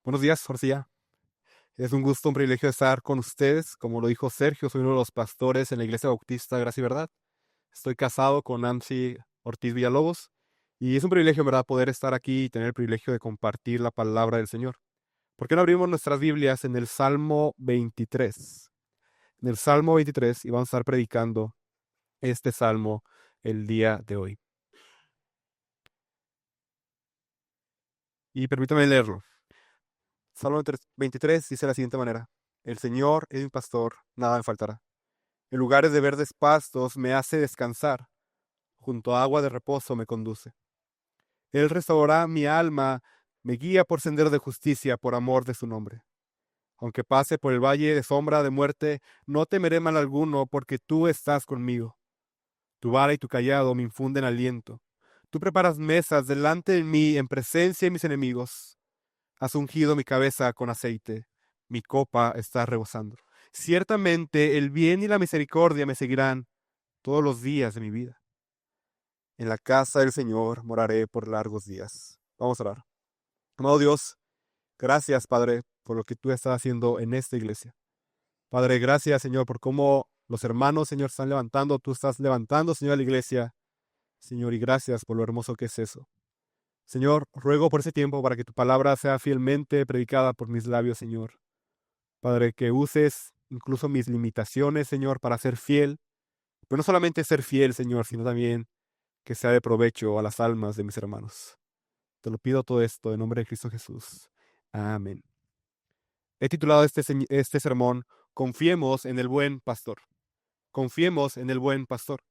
Buenos días, Jorcilla. Es un gusto, un privilegio estar con ustedes. Como lo dijo Sergio, soy uno de los pastores en la Iglesia Bautista Gracia y Verdad. Estoy casado con Nancy Ortiz Villalobos y es un privilegio, en verdad, poder estar aquí y tener el privilegio de compartir la palabra del Señor. ¿Por qué no abrimos nuestras Biblias en el Salmo 23? En el Salmo 23 y vamos a estar predicando este salmo el día de hoy. Y permítame leerlo. Salmo 23 dice de la siguiente manera: El Señor es mi pastor, nada me faltará. En lugares de verdes pastos me hace descansar, junto a agua de reposo me conduce. Él restaurará mi alma, me guía por sendero de justicia por amor de su nombre. Aunque pase por el valle de sombra de muerte, no temeré mal alguno, porque tú estás conmigo. Tu vara y tu cayado me infunden aliento. Tú preparas mesas delante de mí en presencia de mis enemigos. Has ungido mi cabeza con aceite, mi copa está rebosando. Ciertamente el bien y la misericordia me seguirán todos los días de mi vida. En la casa del Señor moraré por largos días. Vamos a orar. Amado Dios, gracias, Padre, por lo que tú estás haciendo en esta iglesia. Padre, gracias, Señor, por cómo los hermanos, Señor, están levantando. Tú estás levantando, Señor, la iglesia. Señor, y gracias por lo hermoso que es eso. Señor, ruego por ese tiempo para que tu palabra sea fielmente predicada por mis labios, Señor. Padre, que uses incluso mis limitaciones, Señor, para ser fiel. Pero no solamente ser fiel, Señor, sino también que sea de provecho a las almas de mis hermanos. Te lo pido todo esto en nombre de Cristo Jesús. Amén. He titulado este sermón, Confiemos en el buen pastor. Confiemos en el buen pastor.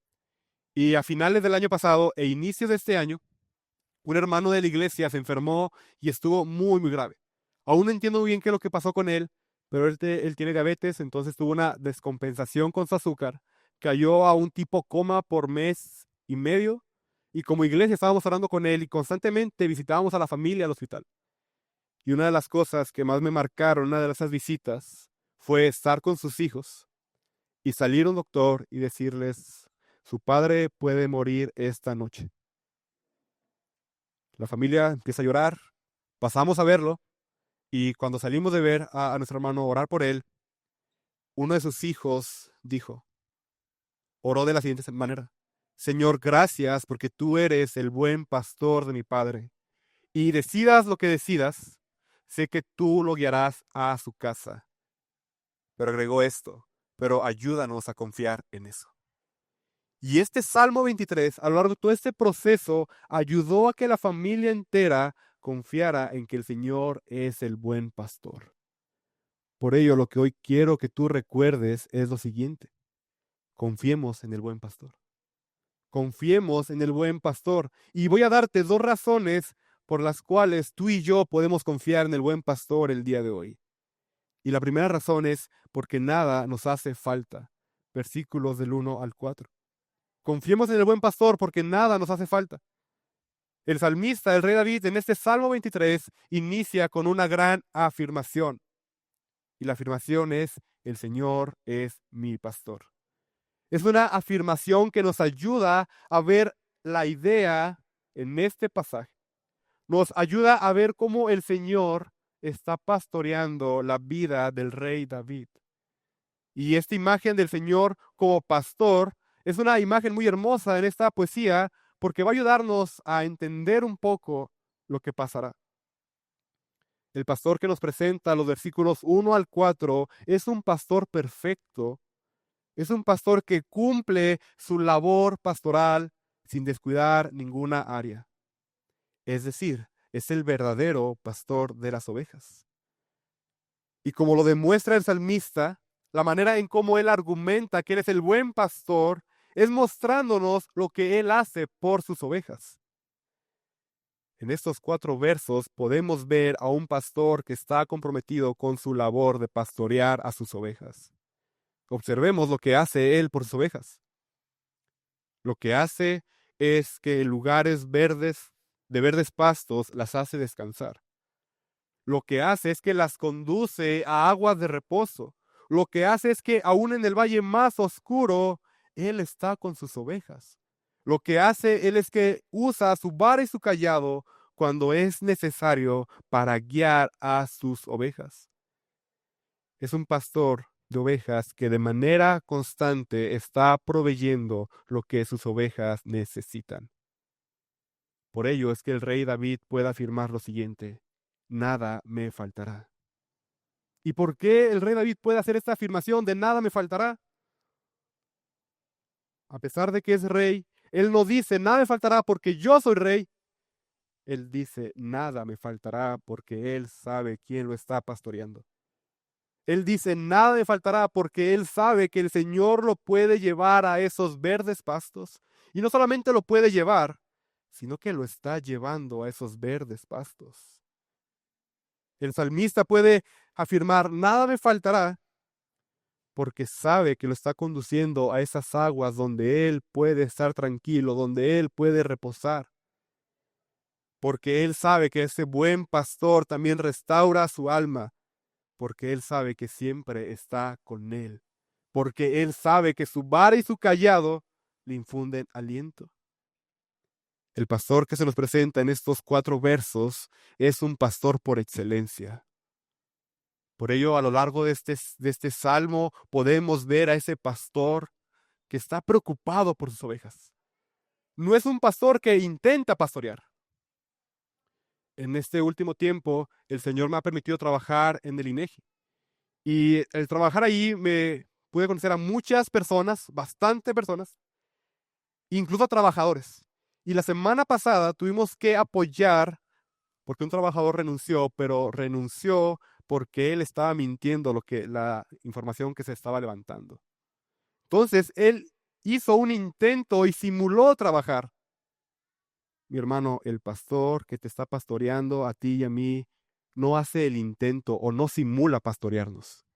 Y a finales del año pasado e inicios de este año, un hermano de la iglesia se enfermó y estuvo muy, muy grave. Aún no entiendo muy bien qué es lo que pasó con él, pero él tiene diabetes, entonces tuvo una descompensación con su azúcar. Cayó a un tipo coma por mes y medio. Y como iglesia estábamos orando con él y constantemente visitábamos a la familia al hospital. Y una de las cosas que más me marcaron, una de esas visitas, fue estar con sus hijos y salir un doctor y decirles, su padre puede morir esta noche. La familia empieza a llorar, pasamos a verlo y cuando salimos de ver a nuestro hermano orar por él, uno de sus hijos oró de la siguiente manera: Señor, gracias porque tú eres el buen pastor de mi padre. Y decidas lo que decidas, sé que tú lo guiarás a su casa. Pero agregó esto: pero ayúdanos a confiar en eso. Y este Salmo 23, a lo largo de todo este proceso, ayudó a que la familia entera confiara en que el Señor es el buen pastor. Por ello, lo que hoy quiero que tú recuerdes es lo siguiente: confiemos en el buen pastor. Confiemos en el buen pastor. Y voy a darte dos razones por las cuales tú y yo podemos confiar en el buen pastor el día de hoy. Y la primera razón es porque nada nos hace falta. Versículos del 1 al 4. Confiemos en el buen pastor porque nada nos hace falta. El salmista, el rey David, en este Salmo 23, inicia con una gran afirmación. Y la afirmación es: el Señor es mi pastor. Es una afirmación que nos ayuda a ver la idea en este pasaje. Nos ayuda a ver cómo el Señor está pastoreando la vida del rey David. Y esta imagen del Señor como pastor es una imagen muy hermosa en esta poesía porque va a ayudarnos a entender un poco lo que pasará. El pastor que nos presenta los versículos 1 al 4 es un pastor perfecto. Es un pastor que cumple su labor pastoral sin descuidar ninguna área. Es decir, es el verdadero pastor de las ovejas. Y como lo demuestra el salmista, la manera en cómo él argumenta que él es el buen pastor es mostrándonos lo que él hace por sus ovejas. En estos 4 versos podemos ver a un pastor que está comprometido con su labor de pastorear a sus ovejas. Observemos lo que hace él por sus ovejas. Lo que hace es que en lugares verdes, de verdes pastos, las hace descansar. Lo que hace es que las conduce a aguas de reposo. Lo que hace es que aún en el valle más oscuro, Él está con sus ovejas. Lo que hace Él es que usa su vara y su cayado cuando es necesario para guiar a sus ovejas. Es un pastor de ovejas que de manera constante está proveyendo lo que sus ovejas necesitan. Por ello es que el rey David puede afirmar lo siguiente: nada me faltará. ¿Y por qué el rey David puede hacer esta afirmación de nada me faltará? A pesar de que es rey, él no dice nada me faltará porque yo soy rey. Él dice nada me faltará porque él sabe quién lo está pastoreando. Él dice nada me faltará porque él sabe que el Señor lo puede llevar a esos verdes pastos. Y no solamente lo puede llevar, sino que lo está llevando a esos verdes pastos. El salmista puede afirmar nada me faltará porque sabe que lo está conduciendo a esas aguas donde él puede estar tranquilo, donde él puede reposar. Porque él sabe que ese buen pastor también restaura su alma, porque él sabe que siempre está con él, porque él sabe que su vara y su cayado le infunden aliento. El pastor que se nos presenta en estos 4 versos es un pastor por excelencia. Por ello, a lo largo de este salmo podemos ver a ese pastor que está preocupado por sus ovejas. No es un pastor que intenta pastorear. En este último tiempo, el Señor me ha permitido trabajar en el INEGI. Y el trabajar ahí me pude conocer a muchas personas, bastante personas, incluso a trabajadores. Y la semana pasada tuvimos que apoyar, porque un trabajador renunció, pero renunció porque él estaba mintiendo la información que se estaba levantando. Entonces, él hizo un intento y simuló trabajar. Mi hermano, el pastor que te está pastoreando a ti y a mí no hace el intento o no simula pastorearnos,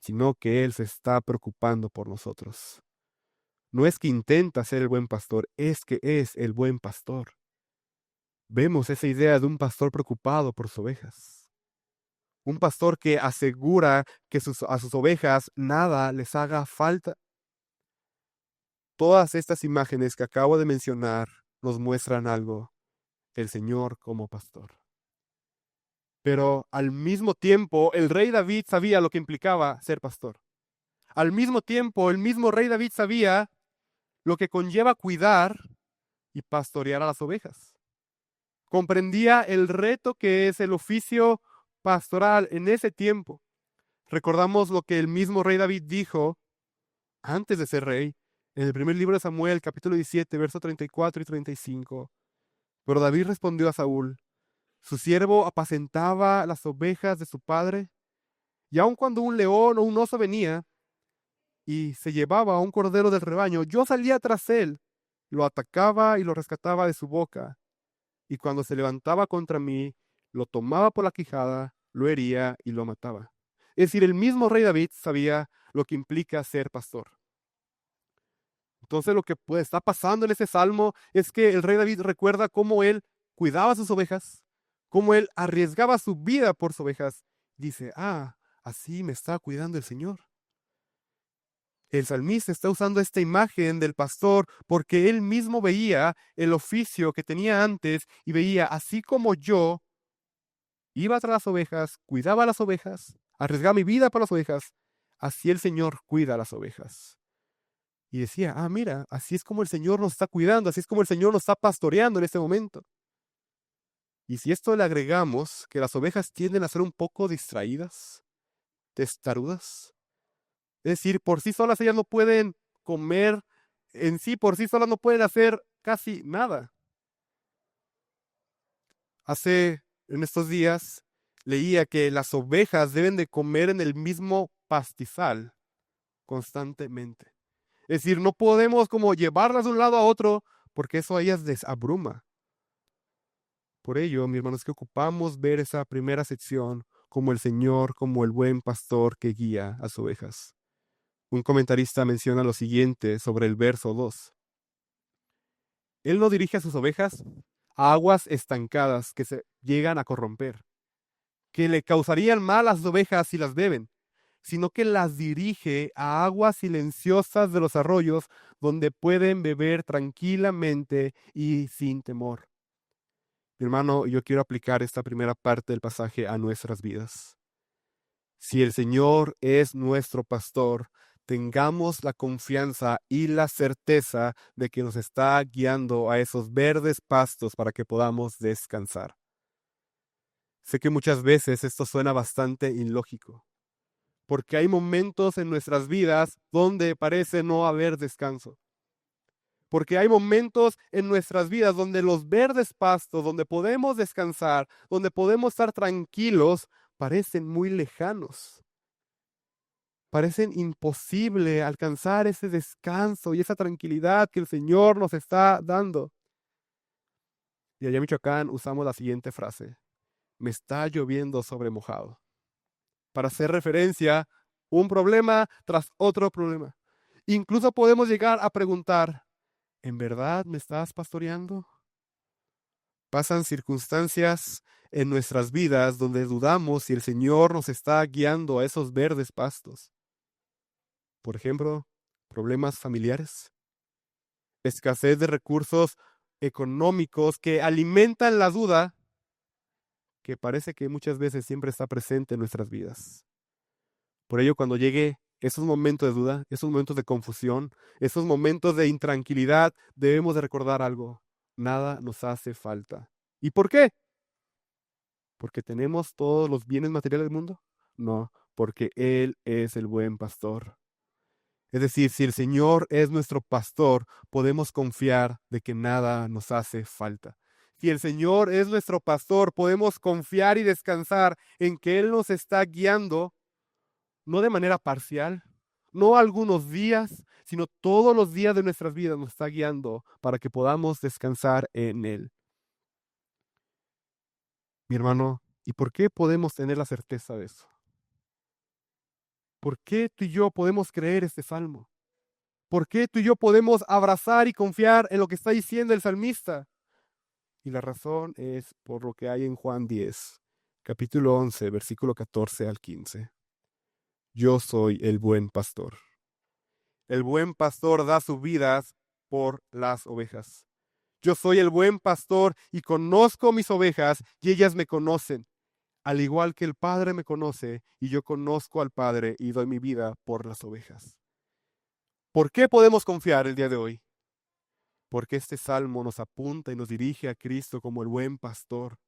sino que él se está preocupando por nosotros. No es que intenta ser el buen pastor, es que es el buen pastor. Vemos esa idea de un pastor preocupado por sus ovejas. Un pastor que asegura que a sus ovejas nada les haga falta. Todas estas imágenes que acabo de mencionar nos muestran algo: el Señor como pastor. Pero al mismo tiempo, el rey David sabía lo que implicaba ser pastor. Al mismo tiempo, el mismo rey David sabía lo que conlleva cuidar y pastorear a las ovejas. Comprendía el reto que es el oficio pastoral en ese tiempo. Recordamos lo que el mismo rey David dijo antes de ser rey, en el primer libro de Samuel, capítulo 17, versos 34 y 35. Pero David respondió a Saúl: su siervo apacentaba las ovejas de su padre, y aun cuando un león o un oso venía y se llevaba a un cordero del rebaño, yo salía tras él, lo atacaba y lo rescataba de su boca. Y cuando se levantaba contra mí, lo tomaba por la quijada, lo hería y lo mataba. Es decir, el mismo rey David sabía lo que implica ser pastor. Entonces lo que está pasando en ese salmo es que el rey David recuerda cómo él cuidaba sus ovejas, cómo él arriesgaba su vida por sus ovejas. Dice: así me está cuidando el Señor. El salmista está usando esta imagen del pastor porque él mismo veía el oficio que tenía antes y veía: así como yo iba tras las ovejas, cuidaba las ovejas, arriesgaba mi vida por las ovejas, así el Señor cuida las ovejas. Y decía: mira, así es como el Señor nos está cuidando, así es como el Señor nos está pastoreando en este momento. Y si esto le agregamos que las ovejas tienden a ser un poco distraídas, testarudas, es decir, por sí solas ellas no pueden comer, en sí por sí solas no pueden hacer casi nada. En estos días leía que las ovejas deben de comer en el mismo pastizal constantemente. Es decir, no podemos como llevarlas de un lado a otro porque eso a ellas les abruma. Por ello, mis hermanos, que ocupamos ver esa primera sección como el Señor, como el buen pastor que guía a sus ovejas. Un comentarista menciona lo siguiente sobre el verso 2. Él no dirige a sus ovejas a aguas estancadas que se llegan a corromper, que le causarían mal a las ovejas si las beben, sino que las dirige a aguas silenciosas de los arroyos donde pueden beber tranquilamente y sin temor. Mi hermano, yo quiero aplicar esta primera parte del pasaje a nuestras vidas. Si el Señor es nuestro pastor, tengamos la confianza y la certeza de que nos está guiando a esos verdes pastos para que podamos descansar. Sé que muchas veces esto suena bastante ilógico, porque hay momentos en nuestras vidas donde parece no haber descanso. Porque hay momentos en nuestras vidas donde los verdes pastos, donde podemos descansar, donde podemos estar tranquilos, parecen muy lejanos. Parecen imposible alcanzar ese descanso y esa tranquilidad que el Señor nos está dando. Y allá en Michoacán usamos la siguiente frase: me está lloviendo sobre mojado, para hacer referencia un problema tras otro problema. Incluso podemos llegar a preguntar, ¿en verdad me estás pastoreando? Pasan circunstancias en nuestras vidas donde dudamos si el Señor nos está guiando a esos verdes pastos. Por ejemplo, problemas familiares, escasez de recursos económicos que alimentan la duda que parece que muchas veces siempre está presente en nuestras vidas. Por ello, cuando llegue esos momentos de duda, esos momentos de confusión, esos momentos de intranquilidad, debemos de recordar algo: nada nos hace falta. ¿Y por qué? ¿Porque tenemos todos los bienes materiales del mundo? No, porque Él es el buen pastor. Es decir, si el Señor es nuestro pastor, podemos confiar de que nada nos hace falta. Si el Señor es nuestro pastor, podemos confiar y descansar en que Él nos está guiando, no de manera parcial, no algunos días, sino todos los días de nuestras vidas nos está guiando para que podamos descansar en Él. Mi hermano, ¿y por qué podemos tener la certeza de eso? ¿Por qué tú y yo podemos creer este salmo? ¿Por qué tú y yo podemos abrazar y confiar en lo que está diciendo el salmista? Y la razón es por lo que hay en Juan 10, capítulo 11, versículo 14 al 15. Yo soy el buen pastor. El buen pastor da su vida por las ovejas. Yo soy el buen pastor y conozco mis ovejas y ellas me conocen, al igual que el Padre me conoce y yo conozco al Padre y doy mi vida por las ovejas. ¿Por qué podemos confiar el día de hoy? Porque este salmo nos apunta y nos dirige a Cristo como el buen pastor.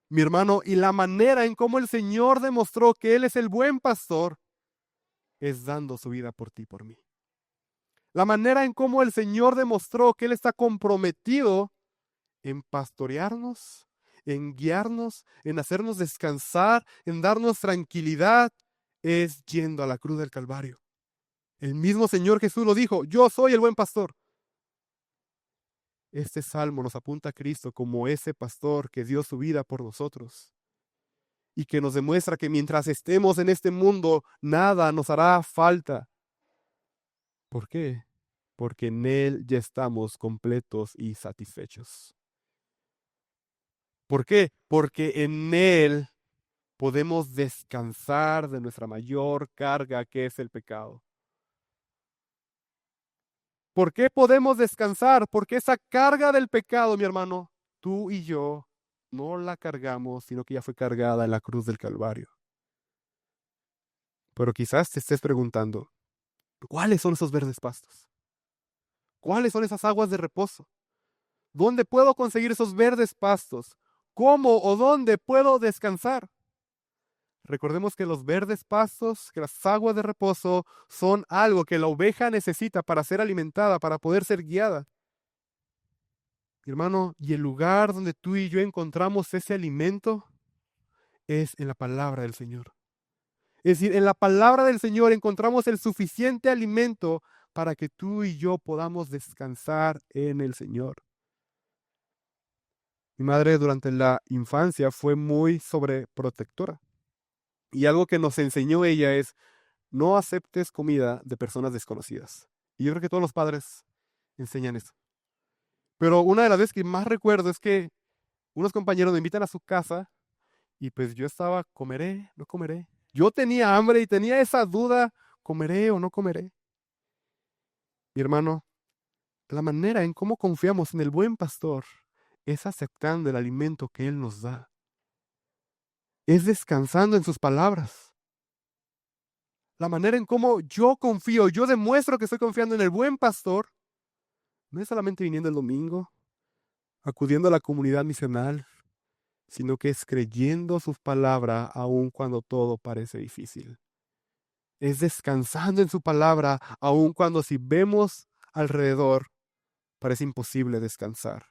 Mi hermano, y la manera en cómo el Señor demostró que Él es el buen pastor es dando su vida por ti y por mí. La manera en cómo el Señor demostró que Él está comprometido en pastorearnos, en guiarnos, en hacernos descansar, en darnos tranquilidad, es yendo a la cruz del Calvario. El mismo Señor Jesús lo dijo: yo soy el buen pastor. Este salmo nos apunta a Cristo como ese pastor que dio su vida por nosotros y que nos demuestra que mientras estemos en este mundo, nada nos hará falta. ¿Por qué? Porque en Él ya estamos completos y satisfechos. ¿Por qué? Porque en Él podemos descansar de nuestra mayor carga, que es el pecado. ¿Por qué podemos descansar? Porque esa carga del pecado, mi hermano, tú y yo no la cargamos, sino que ya fue cargada en la cruz del Calvario. Pero quizás te estés preguntando, ¿cuáles son esos verdes pastos? ¿Cuáles son esas aguas de reposo? ¿Dónde puedo conseguir esos verdes pastos? ¿Cómo o dónde puedo descansar? Recordemos que los verdes pastos, que las aguas de reposo, son algo que la oveja necesita para ser alimentada, para poder ser guiada. Mi hermano, y el lugar donde tú y yo encontramos ese alimento es en la palabra del Señor. Es decir, en la palabra del Señor encontramos el suficiente alimento para que tú y yo podamos descansar en el Señor. Mi madre durante la infancia fue muy sobreprotectora. Y algo que nos enseñó ella es: no aceptes comida de personas desconocidas. Y yo creo que todos los padres enseñan eso. Pero una de las veces que más recuerdo es que unos compañeros me invitan a su casa y pues yo estaba: ¿comeré? ¿No comeré? Yo tenía hambre y tenía esa duda: ¿comeré o no comeré? Mi hermano, la manera en cómo confiamos en el buen pastor es aceptando el alimento que Él nos da. Es descansando en sus palabras. La manera en cómo yo confío, yo demuestro que estoy confiando en el buen pastor, no es solamente viniendo el domingo, acudiendo a la comunidad misional, sino que es creyendo sus palabras aun cuando todo parece difícil. Es descansando en su palabra aun cuando si vemos alrededor parece imposible descansar.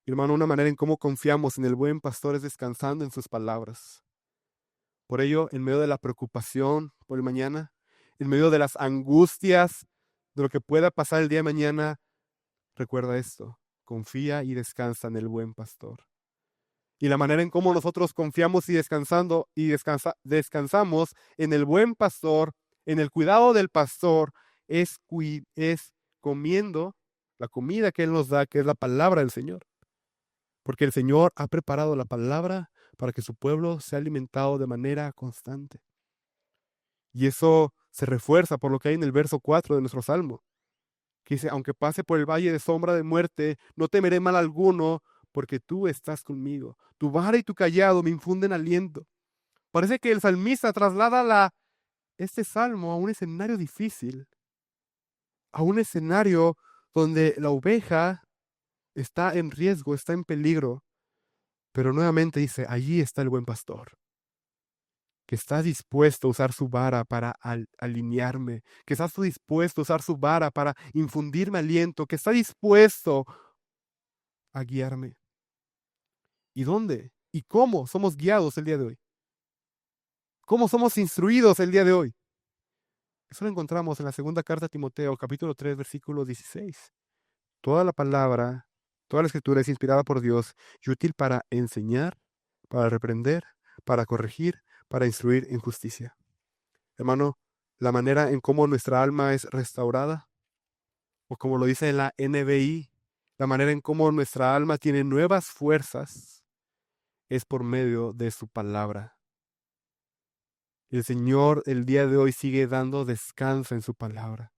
Hermano, una manera en cómo confiamos en el buen pastor es descansando en sus palabras. Por ello, en medio de la preocupación por el mañana, en medio de las angustias de lo que pueda pasar el día de mañana, recuerda esto: confía y descansa en el buen pastor. Y la manera en cómo nosotros confiamos y descansamos en el buen pastor, en el cuidado del pastor, es comiendo la comida que Él nos da, que es la palabra del Señor. Porque el Señor ha preparado la palabra para que su pueblo sea alimentado de manera constante. Y eso se refuerza por lo que hay en el verso 4 de nuestro Salmo, que dice: aunque pase por el valle de sombra de muerte, no temeré mal alguno, porque tú estás conmigo. Tu vara y tu cayado me infunden aliento. Parece que el salmista traslada este salmo a un escenario difícil, a un escenario donde la oveja está en riesgo, está en peligro. Pero nuevamente dice: allí está el buen pastor, que está dispuesto a usar su vara para alinearme, que está dispuesto a usar su vara para infundirme aliento, que está dispuesto a guiarme. ¿Y dónde? ¿Y cómo somos guiados el día de hoy? ¿Cómo somos instruidos el día de hoy? Eso lo encontramos en la segunda carta a Timoteo, capítulo 3, versículo 16. Toda la palabra, toda la escritura es inspirada por Dios y útil para enseñar, para reprender, para corregir, para instruir en justicia. Hermano, la manera en cómo nuestra alma es restaurada, o como lo dice en la NBI, la manera en cómo nuestra alma tiene nuevas fuerzas, es por medio de su palabra. El Señor el día de hoy sigue dando descanso en su palabra.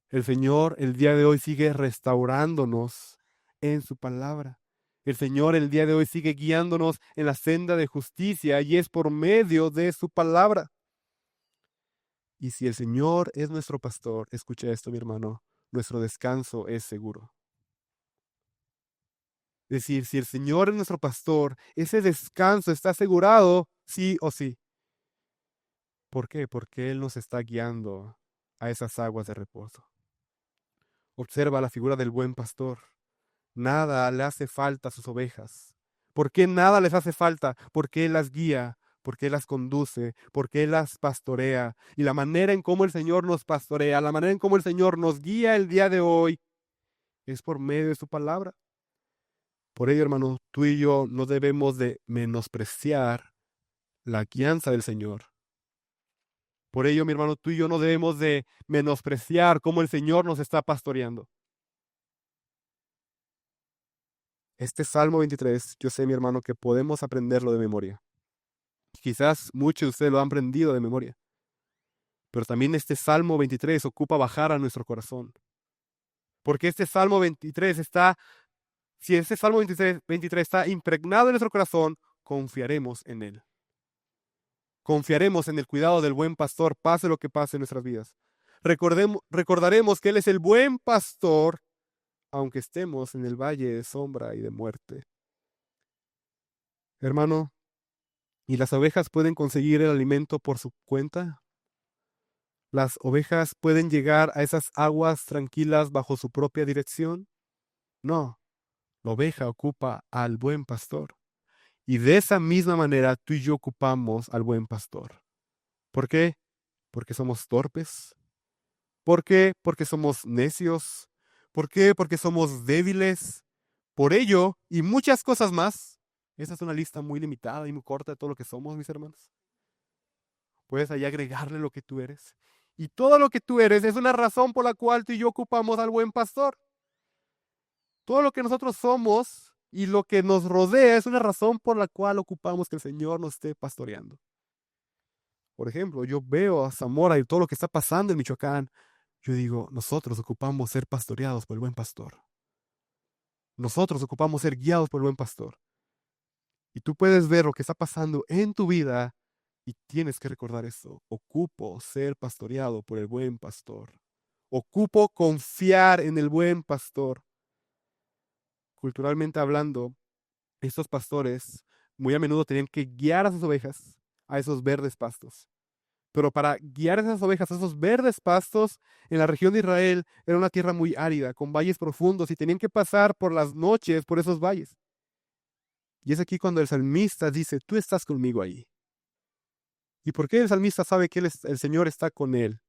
El Señor el día de hoy sigue restaurándonos en su palabra. El Señor el día de hoy sigue guiándonos en la senda de justicia, y es por medio de su palabra. Y si el Señor es nuestro pastor, escucha esto, mi hermano, nuestro descanso es seguro. Es decir, si el Señor es nuestro pastor, ese descanso está asegurado sí o sí. ¿Por qué? Porque Él nos está guiando a esas aguas de reposo. Observa la figura del buen pastor. Nada le hace falta a sus ovejas. ¿Por qué nada les hace falta? Porque Él las guía, porque Él las conduce, porque Él las pastorea. Y la manera en cómo el Señor nos pastorea, la manera en cómo el Señor nos guía el día de hoy, es por medio de su palabra. Por ello, hermano, tú y yo no debemos de menospreciar la guianza del Señor. Por ello, mi hermano, tú y yo no debemos de menospreciar cómo el Señor nos está pastoreando. Este Salmo 23, yo sé, mi hermano, que podemos aprenderlo de memoria. Quizás muchos de ustedes lo han aprendido de memoria. Pero también este Salmo 23 ocupa bajar a nuestro corazón. Porque este Salmo 23 si este Salmo 23 está impregnado en nuestro corazón, confiaremos en él. Confiaremos en el cuidado del buen pastor, pase lo que pase en nuestras vidas. Recordaremos que Él es el buen pastor, aunque estemos en el valle de sombra y de muerte. Hermano, ¿y las ovejas pueden conseguir el alimento por su cuenta? ¿Las ovejas pueden llegar a esas aguas tranquilas bajo su propia dirección? No, la oveja ocupa al buen pastor. Y de esa misma manera tú y yo ocupamos al buen pastor. ¿Por qué? Porque somos torpes. ¿Por qué? Porque somos necios. ¿Por qué? Porque somos débiles. Por ello, y muchas cosas más. Esa es una lista muy limitada y muy corta de todo lo que somos, mis hermanos. Puedes ahí agregarle lo que tú eres. Y todo lo que tú eres es una razón por la cual tú y yo ocupamos al buen pastor. Todo lo que nosotros somos y lo que nos rodea es una razón por la cual ocupamos que el Señor nos esté pastoreando. Por ejemplo, yo veo a Zamora y todo lo que está pasando en Michoacán. Yo digo, nosotros ocupamos ser pastoreados por el buen pastor. Nosotros ocupamos ser guiados por el buen pastor. Y tú puedes ver lo que está pasando en tu vida y tienes que recordar esto. Ocupo ser pastoreado por el buen pastor. Ocupo confiar en el buen pastor. Culturalmente hablando, estos pastores muy a menudo tenían que guiar a sus ovejas a esos verdes pastos. Pero para guiar esas ovejas a esos verdes pastos en la región de Israel era una tierra muy árida, con valles profundos, y tenían que pasar por las noches por esos valles. Y es aquí cuando el salmista dice, tú estás conmigo ahí. ¿Y por qué el salmista sabe que el Señor está con él?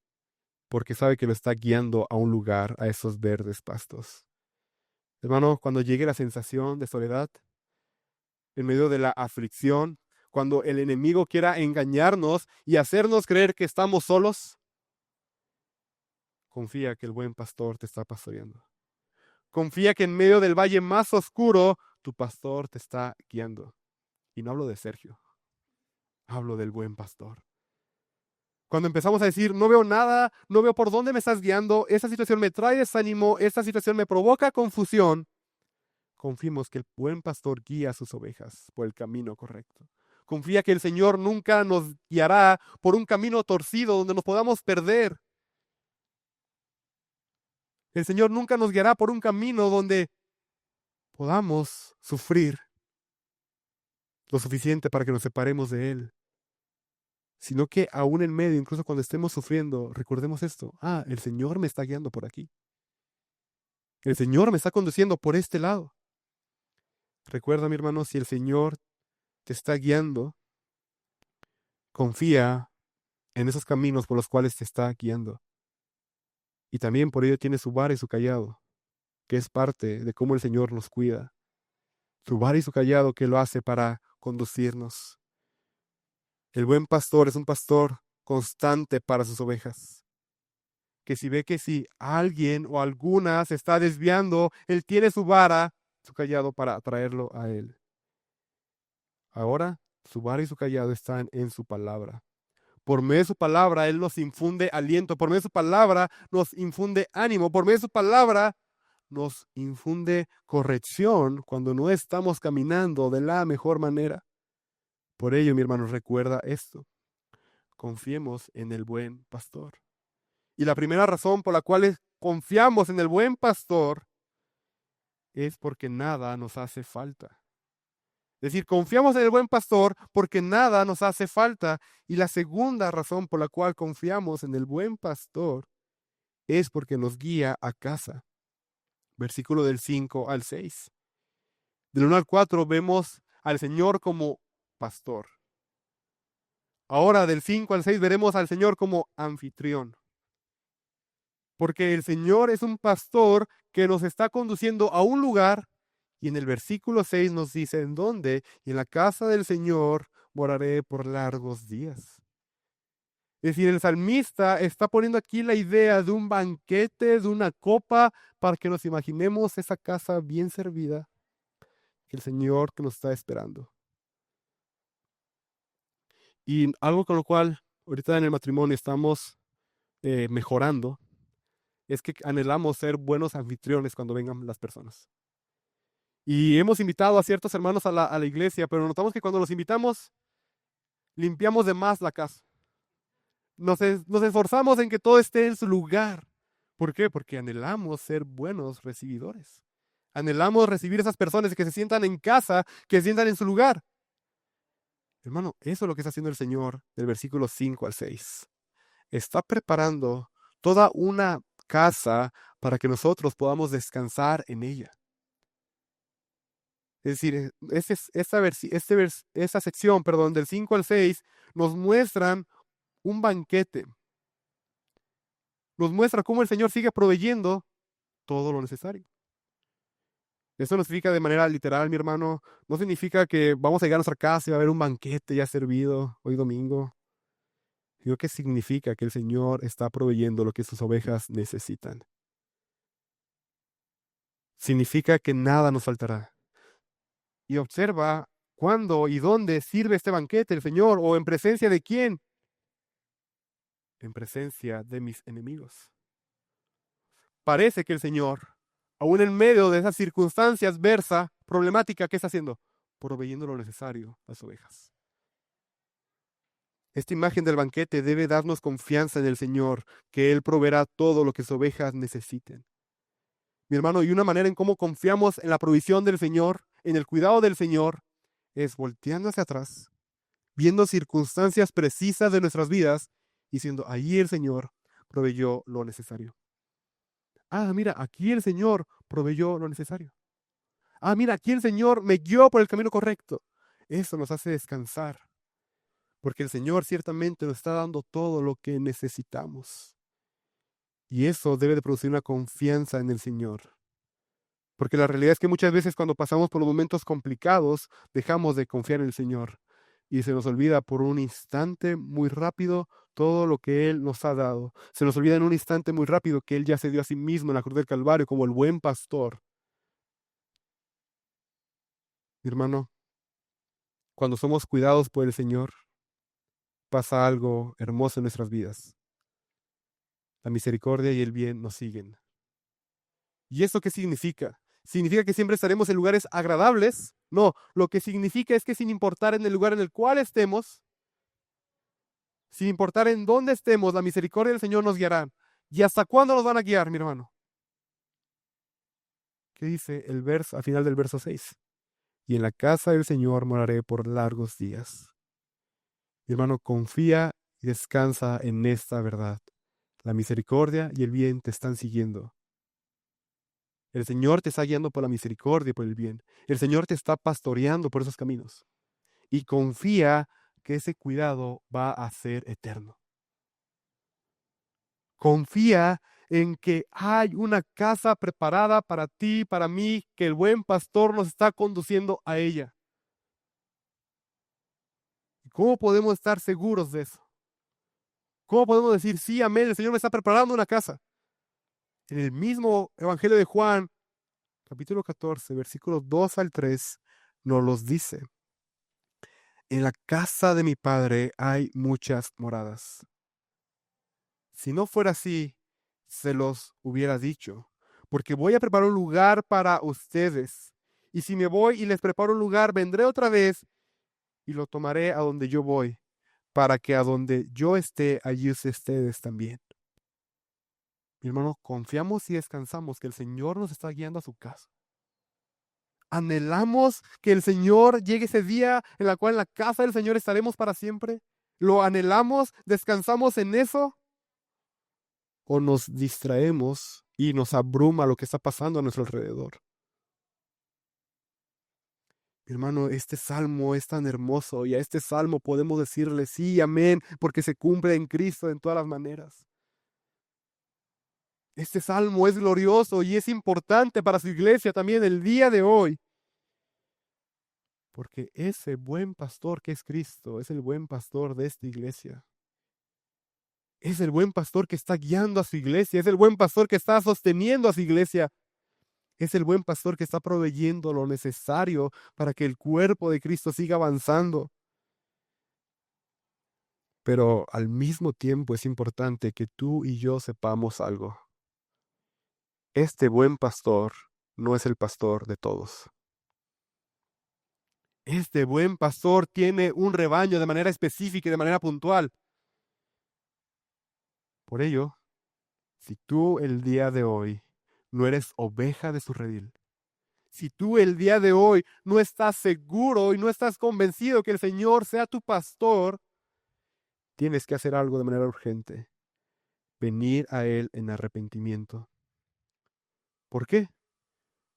Porque sabe que lo está guiando a un lugar, a esos verdes pastos. Hermano, cuando llegue la sensación de soledad, en medio de la aflicción, cuando el enemigo quiera engañarnos y hacernos creer que estamos solos, confía que el buen pastor te está pastoreando. Confía que en medio del valle más oscuro, tu pastor te está guiando. Y no hablo de Sergio, hablo del buen pastor. Cuando empezamos a decir, no veo nada, no veo por dónde me estás guiando, esta situación me trae desánimo, esta situación me provoca confusión, confiemos que el buen pastor guía a sus ovejas por el camino correcto. Confía que el Señor nunca nos guiará por un camino torcido donde nos podamos perder. El Señor nunca nos guiará por un camino donde podamos sufrir lo suficiente para que nos separemos de Él, sino que aún en medio, incluso cuando estemos sufriendo, recordemos esto. El Señor me está guiando por aquí. El Señor me está conduciendo por este lado. Recuerda, mi hermano, si el Señor te está guiando, confía en esos caminos por los cuales te está guiando. Y también por ello tiene su vara y su callado, que es parte de cómo el Señor nos cuida. Su vara y su callado que lo hace para conducirnos. El buen pastor es un pastor constante para sus ovejas. Que si ve que si alguien o alguna se está desviando, Él tiene su vara, su callado para atraerlo a Él. Ahora, su vara y su callado están en su palabra. Por medio de su palabra, Él nos infunde aliento. Por medio de su palabra, nos infunde ánimo. Por medio de su palabra, nos infunde corrección cuando no estamos caminando de la mejor manera. Por ello, mi hermano, recuerda esto. Confiemos en el buen pastor. Y la primera razón por la cual confiamos en el buen pastor es porque nada nos hace falta. Es decir, confiamos en el buen pastor porque nada nos hace falta. Y la segunda razón por la cual confiamos en el buen pastor es porque nos guía a casa. Versículo del 5 al 6. Del 1 al 4 vemos al Señor como pastor. Ahora del 5 al 6 veremos al Señor como anfitrión. Porque el Señor es un pastor que nos está conduciendo a un lugar. Y en el versículo 6 nos dice en dónde, y en la casa del Señor moraré por largos días. Es decir, el salmista está poniendo aquí la idea de un banquete, de una copa, para que nos imaginemos esa casa bien servida, que el Señor que nos está esperando. Y algo con lo cual ahorita en el matrimonio estamos mejorando, es que anhelamos ser buenos anfitriones cuando vengan las personas. Y hemos invitado a ciertos hermanos a la iglesia, pero notamos que cuando los invitamos, limpiamos de más la casa. Nos esforzamos en que todo esté en su lugar. ¿Por qué? Porque anhelamos ser buenos recibidores. Anhelamos recibir esas personas que se sientan en casa, que se sientan en su lugar. Hermano, eso es lo que está haciendo el Señor del versículo 5 al 6. Está preparando toda una casa para que nosotros podamos descansar en ella. Es decir, esa sección, perdón, del 5 al 6 nos muestran un banquete. Nos muestra cómo el Señor sigue proveyendo todo lo necesario. Eso no significa de manera literal, mi hermano, no significa que vamos a llegar a nuestra casa y va a haber un banquete ya servido hoy domingo. Sino que significa que el Señor está proveyendo lo que sus ovejas necesitan. Significa que nada nos faltará. Y observa cuándo y dónde sirve este banquete el Señor, o en presencia de quién. En presencia de mis enemigos. Parece que el Señor, Aún en medio de esas circunstancias adversa, problemática, ¿qué está haciendo? Proveyendo lo necesario a las ovejas. Esta imagen del banquete debe darnos confianza en el Señor, que Él proveerá todo lo que sus ovejas necesiten. Mi hermano, y una manera en cómo confiamos en la provisión del Señor, en el cuidado del Señor, es volteando hacia atrás, viendo circunstancias precisas de nuestras vidas, diciendo, ahí el Señor proveyó lo necesario. Ah, mira, aquí el Señor proveyó lo necesario. Ah, mira, aquí el Señor me guió por el camino correcto. Eso nos hace descansar, porque el Señor ciertamente nos está dando todo lo que necesitamos. Y eso debe de producir una confianza en el Señor. Porque la realidad es que muchas veces cuando pasamos por los momentos complicados, dejamos de confiar en el Señor. Y se nos olvida por un instante muy rápido todo lo que Él nos ha dado. Se nos olvida en un instante muy rápido que Él ya se dio a sí mismo en la cruz del Calvario como el buen pastor. Mi hermano, cuando somos cuidados por el Señor, pasa algo hermoso en nuestras vidas. La misericordia y el bien nos siguen. ¿Y eso qué significa? ¿Significa que siempre estaremos en lugares agradables? No, lo que significa es que sin importar en el lugar en el cual estemos, sin importar en dónde estemos, la misericordia del Señor nos guiará. ¿Y hasta cuándo nos van a guiar, mi hermano? ¿Qué dice el verso al final del verso 6? Y en la casa del Señor moraré por largos días. Mi hermano, confía y descansa en esta verdad. La misericordia y el bien te están siguiendo. El Señor te está guiando por la misericordia y por el bien. El Señor te está pastoreando por esos caminos. Y confía que ese cuidado va a ser eterno. Confía en que hay una casa preparada para ti, para mí, que el buen pastor nos está conduciendo a ella. ¿Y cómo podemos estar seguros de eso? ¿Cómo podemos decir, sí, amén, el Señor me está preparando una casa? En el mismo Evangelio de Juan, capítulo 14, versículos 2 al 3, nos los dice. En la casa de mi Padre hay muchas moradas. Si no fuera así, se los hubiera dicho, porque voy a preparar un lugar para ustedes. Y si me voy y les preparo un lugar, vendré otra vez y lo tomaré a donde yo voy, para que a donde yo esté, allí ustedes también. Mi hermano, confiamos y descansamos que el Señor nos está guiando a su casa. Anhelamos que el Señor llegue ese día en la cual en la casa del Señor estaremos para siempre. ¿Lo anhelamos? ¿Descansamos en eso? ¿O nos distraemos y nos abruma lo que está pasando a nuestro alrededor? Mi hermano, este salmo es tan hermoso y a este salmo podemos decirle sí, amén, porque se cumple en Cristo en todas las maneras. Este salmo es glorioso y es importante para su iglesia también el día de hoy. Porque ese buen pastor que es Cristo es el buen pastor de esta iglesia. Es el buen pastor que está guiando a su iglesia. Es el buen pastor que está sosteniendo a su iglesia. Es el buen pastor que está proveyendo lo necesario para que el cuerpo de Cristo siga avanzando. Pero al mismo tiempo es importante que tú y yo sepamos algo. Este buen pastor no es el pastor de todos. Este buen pastor tiene un rebaño de manera específica y de manera puntual. Por ello, si tú el día de hoy no eres oveja de su redil, si tú el día de hoy no estás seguro y no estás convencido que el Señor sea tu pastor, tienes que hacer algo de manera urgente. Venir a Él en arrepentimiento. ¿Por qué?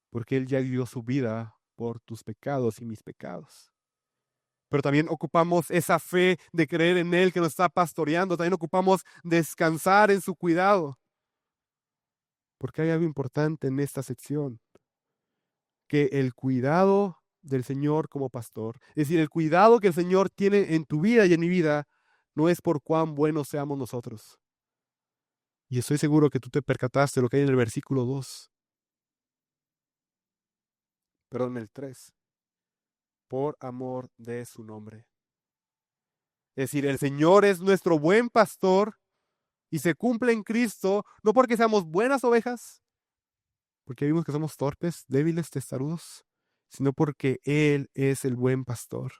Porque Él ya dio su vida por tus pecados y mis pecados. Pero también ocupamos esa fe de creer en Él que nos está pastoreando. También ocupamos descansar en su cuidado. Porque hay algo importante en esta sección. Que el cuidado del Señor como pastor, es decir, el cuidado que el Señor tiene en tu vida y en mi vida, no es por cuán buenos seamos nosotros. Y estoy seguro que tú te percataste de lo que hay en el versículo 2. Perdón, el 3. Por amor de su nombre. Es decir, el Señor es nuestro buen pastor y se cumple en Cristo, no porque seamos buenas ovejas, porque vimos que somos torpes, débiles, testarudos, sino porque Él es el buen pastor.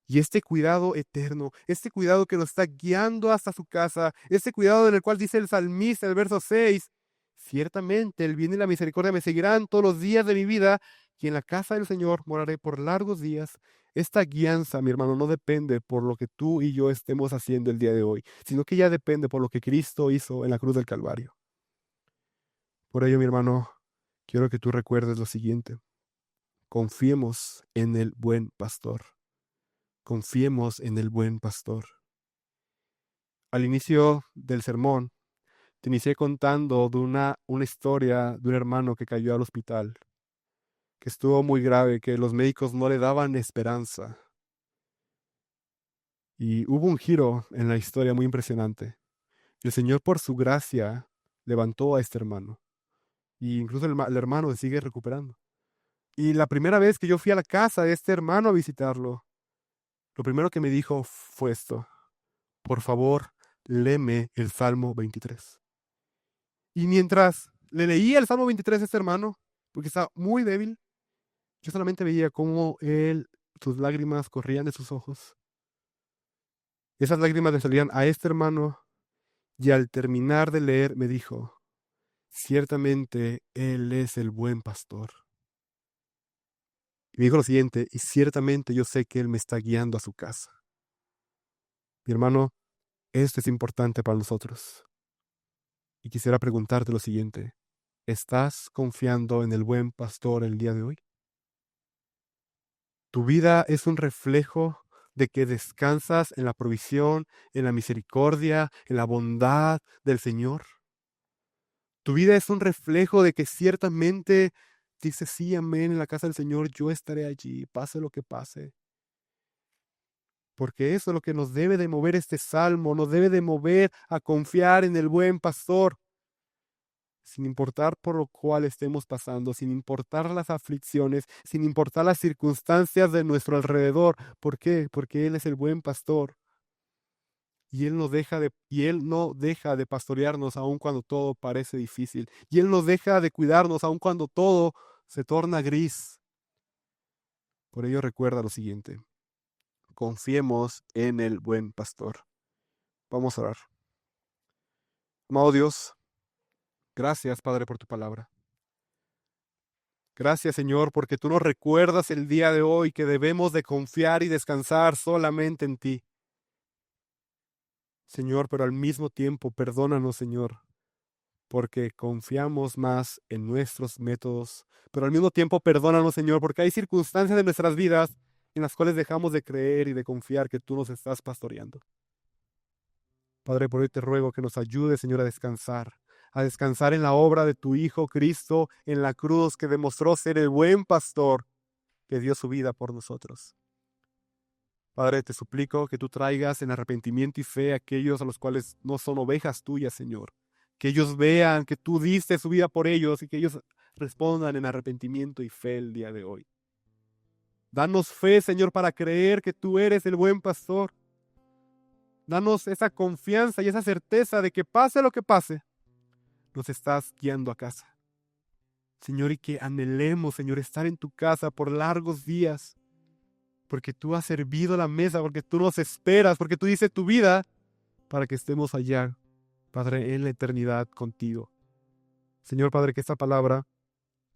Y este cuidado eterno, este cuidado que nos está guiando hasta su casa, este cuidado en el cual dice el salmista, el verso 6, ciertamente el bien y la misericordia me seguirán todos los días de mi vida, y en la casa del Señor moraré por largos días. Esta guianza, mi hermano, no depende por lo que tú y yo estemos haciendo el día de hoy, sino que ya depende por lo que Cristo hizo en la cruz del Calvario. Por ello, mi hermano, quiero que tú recuerdes lo siguiente: confiemos en el buen pastor. Confiemos en el buen pastor. Al inicio del sermón, te inicié contando de una historia de un hermano que cayó al hospital, que estuvo muy grave, que los médicos no le daban esperanza. Y hubo un giro en la historia muy impresionante. El Señor, por su gracia, levantó a este hermano. Y incluso el hermano se sigue recuperando. Y la primera vez que yo fui a la casa de este hermano a visitarlo, lo primero que me dijo fue esto: por favor, léeme el Salmo 23. Y mientras le leía el Salmo 23 a este hermano, porque estaba muy débil, yo solamente veía cómo sus lágrimas corrían de sus ojos. Esas lágrimas le salían a este hermano, y al terminar de leer me dijo: ciertamente Él es el buen pastor. Y me dijo lo siguiente: y ciertamente yo sé que Él me está guiando a su casa. Mi hermano, esto es importante para nosotros. Y quisiera preguntarte lo siguiente: ¿estás confiando en el buen pastor el día de hoy? ¿Tu vida es un reflejo de que descansas en la provisión, en la misericordia, en la bondad del Señor? ¿Tu vida es un reflejo de que ciertamente dices sí, amén, en la casa del Señor yo estaré allí, pase lo que pase? Porque eso es lo que nos debe de mover este salmo, nos debe de mover a confiar en el buen pastor, sin importar por lo cual estemos pasando, sin importar las aflicciones, sin importar las circunstancias de nuestro alrededor. ¿Por qué? Porque Él es el buen pastor y Él no deja de pastorearnos aun cuando todo parece difícil, y Él no deja de cuidarnos aun cuando todo se torna gris. Por ello recuerda lo siguiente: confiemos en el buen pastor. Vamos a orar. Amado Dios, gracias, Padre, por tu palabra. Gracias, Señor, porque tú nos recuerdas el día de hoy que debemos de confiar y descansar solamente en ti. Señor, pero al mismo tiempo, perdónanos, Señor, porque confiamos más en nuestros métodos. Pero al mismo tiempo, perdónanos, Señor, porque hay circunstancias de nuestras vidas en las cuales dejamos de creer y de confiar que tú nos estás pastoreando. Padre, por hoy te ruego que nos ayudes, Señor, a descansar en la obra de tu Hijo Cristo en la cruz, que demostró ser el buen pastor que dio su vida por nosotros. Padre, te suplico que tú traigas en arrepentimiento y fe a aquellos a los cuales no son ovejas tuyas, Señor. Que ellos vean que tú diste su vida por ellos y que ellos respondan en arrepentimiento y fe el día de hoy. Danos fe, Señor, para creer que tú eres el buen pastor. Danos esa confianza y esa certeza de que pase lo que pase, nos estás guiando a casa. Señor, y que anhelemos, Señor, estar en tu casa por largos días, porque tú has servido la mesa, porque tú nos esperas, porque tú dices tu vida para que estemos allá, Padre, en la eternidad contigo. Señor Padre, que esta palabra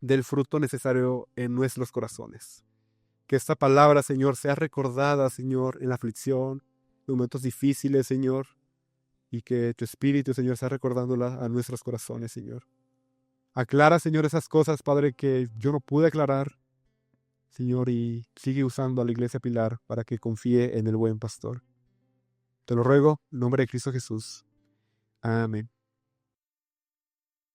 dé el fruto necesario en nuestros corazones. Que esta palabra, Señor, sea recordada, Señor, en la aflicción, en momentos difíciles, Señor, y que tu Espíritu, Señor, sea recordándola a nuestros corazones, Señor. Aclara, Señor, esas cosas, Padre, que yo no pude aclarar, Señor, y sigue usando a la Iglesia Pilar para que confíe en el buen pastor. Te lo ruego, en nombre de Cristo Jesús. Amén.